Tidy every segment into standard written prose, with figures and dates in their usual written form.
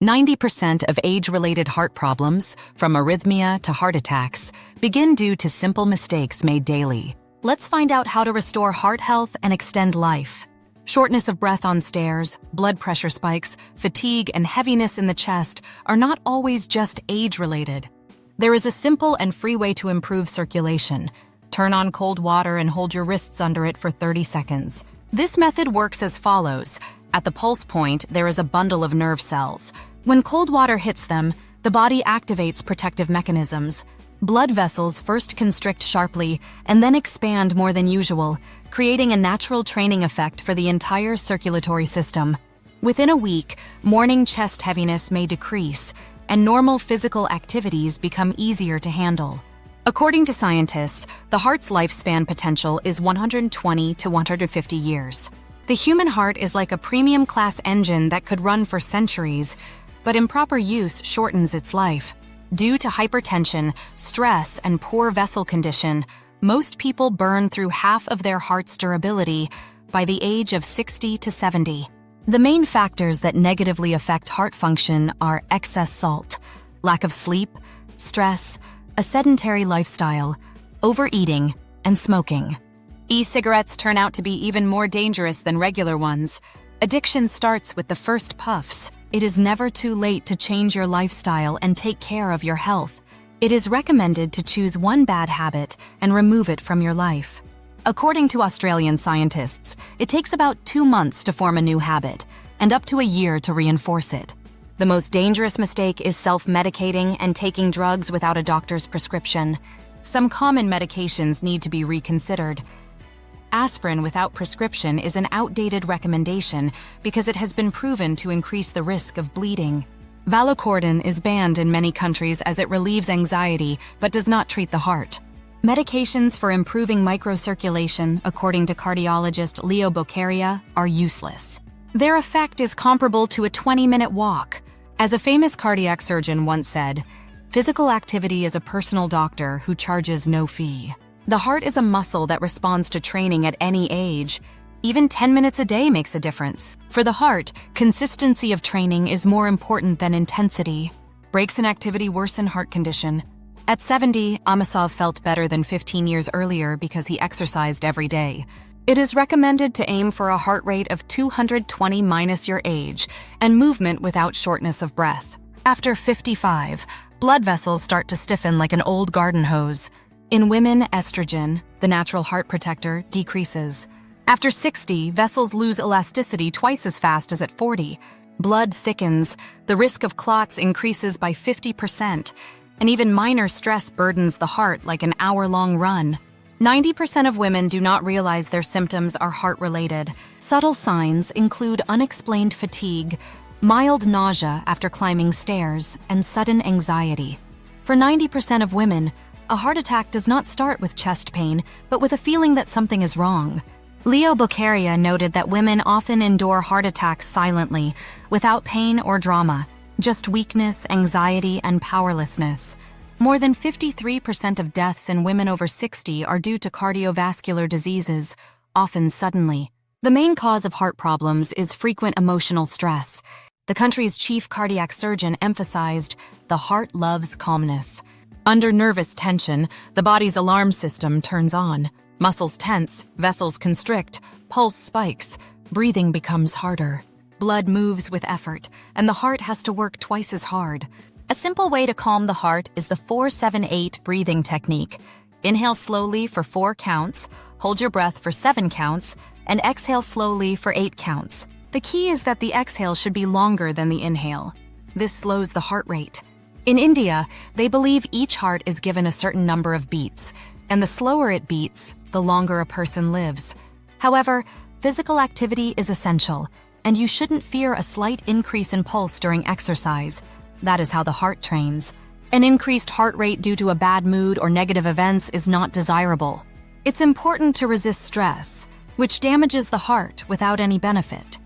90% of age-related heart problems, from arrhythmia to heart attacks, begin due to simple mistakes made daily. Let's find out how to restore heart health and extend life. Shortness of breath on stairs, blood pressure spikes, fatigue, and heaviness in the chest are not always just age-related. There is a simple and free way to improve circulation. Turn on cold water and hold your wrists under it for 30 seconds. This method works as follows. At the pulse point, there is a bundle of nerve cells. When cold water hits them, the body activates protective mechanisms. Blood vessels first constrict sharply and then expand more than usual, creating a natural training effect for the entire circulatory system. Within a week, morning chest heaviness may decrease, and normal physical activities become easier to handle. According to scientists, the heart's lifespan potential is 120 to 150 years. The human heart is like a premium-class engine that could run for centuries, but improper use shortens its life. Due to hypertension, stress, and poor vessel condition, most people burn through half of their heart's durability by the age of 60 to 70. The main factors that negatively affect heart function are excess salt, lack of sleep, stress, a sedentary lifestyle, overeating, and smoking. E-cigarettes turn out to be even more dangerous than regular ones. Addiction starts with the first puffs. It is never too late to change your lifestyle and take care of your health. It is recommended to choose one bad habit and remove it from your life. According to Australian scientists, it takes about 2 months to form a new habit and up to a year to reinforce it. The most dangerous mistake is self-medicating and taking drugs without a doctor's prescription. Some common medications need to be reconsidered. Aspirin without prescription is an outdated recommendation because it has been proven to increase the risk of bleeding. Valocordon is banned in many countries as it relieves anxiety but does not treat the heart. Medications for improving microcirculation, according to cardiologist Leo Bocaria, are useless. Their effect is comparable to a 20-minute walk. As a famous cardiac surgeon once said, "Physical activity is a personal doctor who charges no fee." The heart is a muscle that responds to training at any age. Even 10 minutes a day makes a difference. For the heart, consistency of training is more important than intensity. Breaks in activity worsen heart condition. At 70, Amasov felt better than 15 years earlier because he exercised every day. It is recommended to aim for a heart rate of 220 minus your age and movement without shortness of breath. After 55, blood vessels start to stiffen like an old garden hose. In women, estrogen, the natural heart protector, decreases. After 60, vessels lose elasticity twice as fast as at 40. Blood thickens, the risk of clots increases by 50%, and even minor stress burdens the heart like an hour-long run. 90% of women do not realize their symptoms are heart-related. Subtle signs include unexplained fatigue, mild nausea after climbing stairs, and sudden anxiety. For 90% of women, a heart attack does not start with chest pain, but with a feeling that something is wrong. Leo Bocaria noted that women often endure heart attacks silently, without pain or drama, just weakness, anxiety, and powerlessness. More than 53% of deaths in women over 60 are due to cardiovascular diseases, often suddenly. The main cause of heart problems is frequent emotional stress. The country's chief cardiac surgeon emphasized, "The heart loves calmness." Under nervous tension, the body's alarm system turns on. Muscles tense, vessels constrict, pulse spikes, breathing becomes harder. Blood moves with effort, and the heart has to work twice as hard. A simple way to calm the heart is the 4-7-8 breathing technique. Inhale slowly for 4 counts, hold your breath for 7 counts, and exhale slowly for 8 counts. The key is that the exhale should be longer than the inhale. This slows the heart rate. In India, they believe each heart is given a certain number of beats, and the slower it beats, the longer a person lives. However, physical activity is essential, and you shouldn't fear a slight increase in pulse during exercise. That is how the heart trains. An increased heart rate due to a bad mood or negative events is not desirable. It's important to resist stress, which damages the heart without any benefit.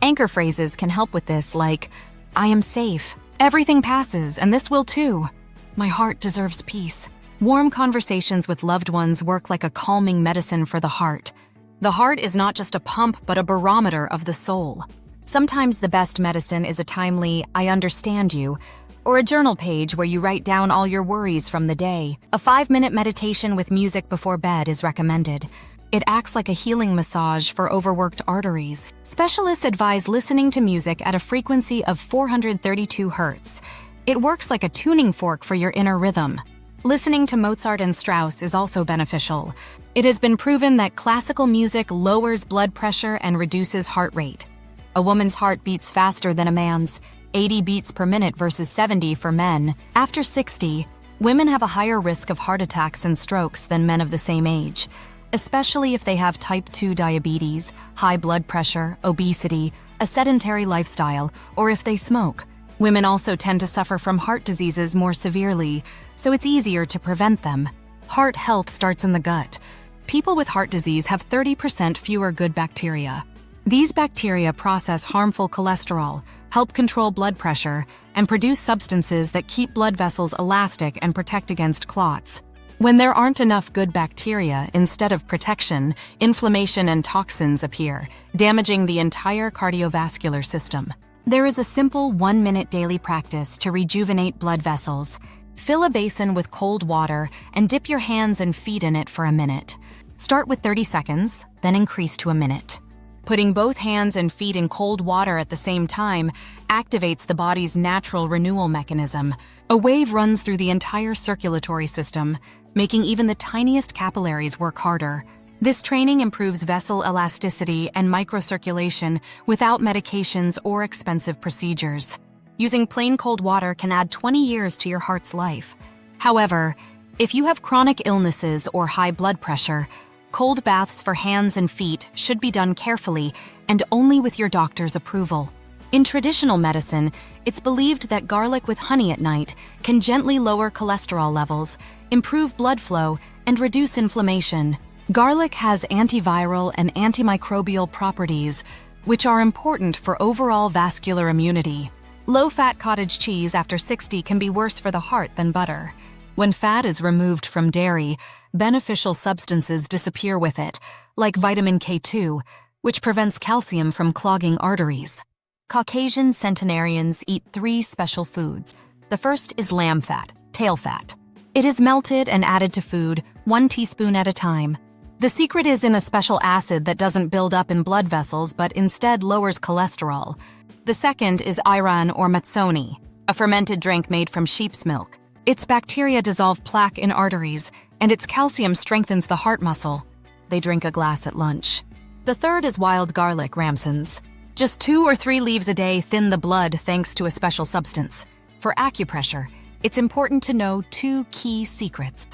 Anchor phrases can help with this, like, "I am safe. Everything passes, and this will too. My heart deserves peace." Warm conversations with loved ones work like a calming medicine for the heart. The heart is not just a pump, but a barometer of the soul. Sometimes the best medicine is a timely, "I understand you," or a journal page where you write down all your worries from the day. A 5-minute meditation with music before bed is recommended. It acts like a healing massage for overworked arteries. Specialists advise listening to music at a frequency of 432 Hz. It works like a tuning fork for your inner rhythm. Listening to Mozart and Strauss is also beneficial. It has been proven that classical music lowers blood pressure and reduces heart rate. A woman's heart beats faster than a man's, 80 beats per minute versus 70 for men. After 60, women have a higher risk of heart attacks and strokes than men of the same age, especially if they have type 2 diabetes, high blood pressure, obesity, a sedentary lifestyle, or if they smoke. Women also tend to suffer from heart diseases more severely, so it's easier to prevent them. Heart health starts in the gut. People with heart disease have 30% fewer good bacteria. These bacteria process harmful cholesterol, help control blood pressure, and produce substances that keep blood vessels elastic and protect against clots. When there aren't enough good bacteria, instead of protection, inflammation and toxins appear, damaging the entire cardiovascular system. There is a simple 1-minute daily practice to rejuvenate blood vessels. Fill a basin with cold water and dip your hands and feet in it for a minute. Start with 30 seconds, then increase to a minute. Putting both hands and feet in cold water at the same time activates the body's natural renewal mechanism. A wave runs through the entire circulatory system, making even the tiniest capillaries work harder. This training improves vessel elasticity and microcirculation without medications or expensive procedures. Using plain cold water can add 20 years to your heart's life. However, if you have chronic illnesses or high blood pressure, cold baths for hands and feet should be done carefully and only with your doctor's approval. In traditional medicine, it's believed that garlic with honey at night can gently lower cholesterol levels, improve blood flow, and reduce inflammation. Garlic has antiviral and antimicrobial properties, which are important for overall vascular immunity. Low-fat cottage cheese after 60 can be worse for the heart than butter. When fat is removed from dairy, beneficial substances disappear with it, like vitamin K2, which prevents calcium from clogging arteries. Caucasian centenarians eat 3 special foods. The first is lamb fat, tail fat. It is melted and added to food, 1 teaspoon at a time. The secret is in a special acid that doesn't build up in blood vessels but instead lowers cholesterol. The second is ayran or matsoni, a fermented drink made from sheep's milk. Its bacteria dissolve plaque in arteries, and its calcium strengthens the heart muscle. They drink a glass at lunch. The third is wild garlic ramsons. Just 2 or 3 leaves a day thin the blood thanks to a special substance. For acupressure, it's important to know 2 key secrets.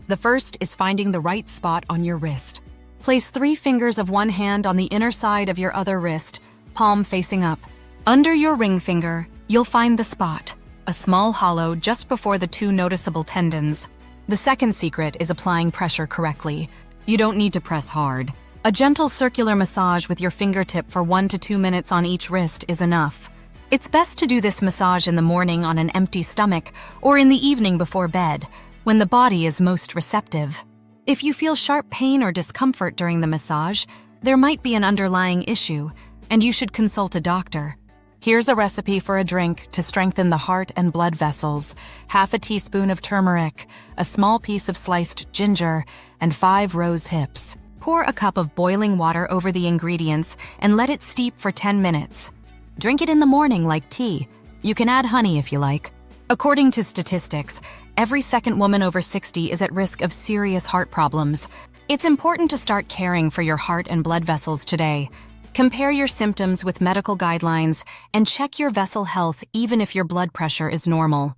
The first is finding the right spot on your wrist. Place 3 fingers of one hand on the inner side of your other wrist, palm facing up. Under your ring finger, you'll find the spot, a small hollow just before the 2 noticeable tendons. The second secret is applying pressure correctly. You don't need to press hard. A gentle circular massage with your fingertip for 1 to 2 minutes on each wrist is enough. It's best to do this massage in the morning on an empty stomach or in the evening before bed, when the body is most receptive. If you feel sharp pain or discomfort during the massage, there might be an underlying issue, and you should consult a doctor. Here's a recipe for a drink to strengthen the heart and blood vessels: 1/2 teaspoon of turmeric, a small piece of sliced ginger, and 5 rose hips. Pour a cup of boiling water over the ingredients and let it steep for 10 minutes. Drink it in the morning like tea. You can add honey if you like. According to statistics, every second woman over 60 is at risk of serious heart problems. It's important to start caring for your heart and blood vessels today. Compare your symptoms with medical guidelines and check your vessel health even if your blood pressure is normal.